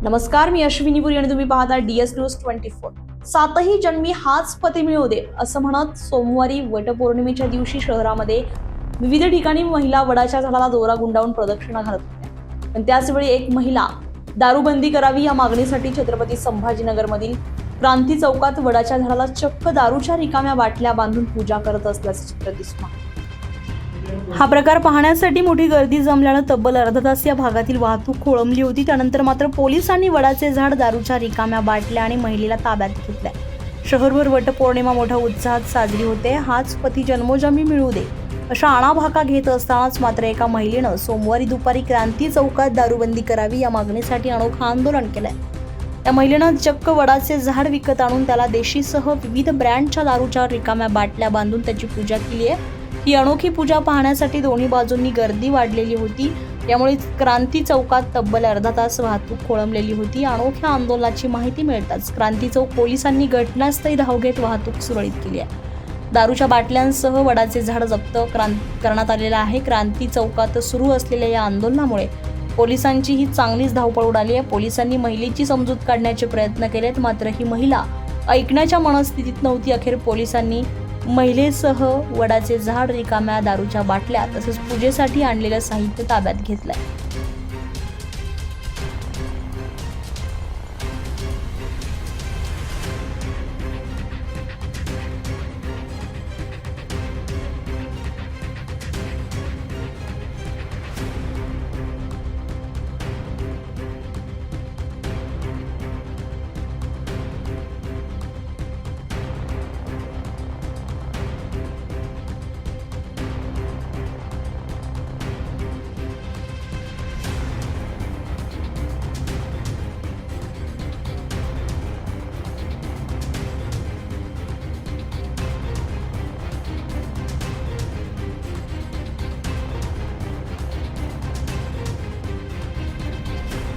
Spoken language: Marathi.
नमस्कार, मी अश्विनी पुरी आणि तुम्ही पाहता DS न्यूज 24। सातही जन्मी हाच पती मिळू दे असं म्हणत सोमवारी वटपौर्णिमेच्या दिवशी शहरामध्ये विविध ठिकाणी महिला वडाच्या झाडाला दोरा गुंडाळून प्रदक्षिणा घालत होत्या। पण त्याचवेळी एक महिला दारूबंदी करावी या मागणीसाठी छत्रपती संभाजीनगरमधील क्रांती चौकात वडाच्या झाडाला चक्क दारूच्या रिकाम्या बाटल्या बांधून पूजा करत असल्याचे चित्र दिसून आले। हा प्रकार पाहण्यासाठी मोठी गर्दी जमल्याने तब्बल अर्धा तास या भागातील वाहतूक खोळंबली होती। त्यानंतर मात्र पोलिसांनी वडाचे झाड, दारूच्या रिकाम्या बाटल्या आणि महिलेला ताब्यात घेतले। शहरभर वटपौर्णिमा मोठ्या उत्साहात साजरी होते। हाच पती जन्मोजन्मी मिळू दे अशा आणाभाका घेत असतानाच मात्र एका महिलेनं सोमवारी दुपारी क्रांती चौकात दारूबंदी करावी या मागणीसाठी अनोखं आंदोलन केलंय। त्या महिलेनं चक्क वडाचे झाड विकत आणून त्याला देशीसह विविध ब्रँडच्या दारूच्या रिकाम्या बाटल्या बांधून त्याची पूजा केली आहे। ही अनोखी पूजा पाहण्यासाठी दोन्ही बाजूंनी गर्दी वाढलेली होती। त्यामुळे क्रांती चौकात तब्बल अर्धा तास वाहतूक खोळंबलेली होती। अनोख्या आंदोलनाची माहिती मिळताच क्रांती चौक पोलिसांनी घटनास्थळी धाव घेत वाहतूक सुरळीत केली आहे। दारूच्या बाटल्यांसह वडाचे झाड जप्त करण्यात आलेलं आहे। क्रांती चौकात सुरू असलेल्या या आंदोलनामुळे पोलिसांची ही चांगलीच धावपळ उडाली आहे। पोलिसांनी महिलेची समजूत काढण्याचे प्रयत्न केलेत, मात्र ही महिला ऐकण्याच्या मनस्थितीत नव्हती। अखेर पोलिसांनी महिलेसह वडाचे झाड, रिकाम्या दारूच्या बाटल्या तसेच पूजेसाठी आणलेलं साहित्य ताब्यात घेतलंय।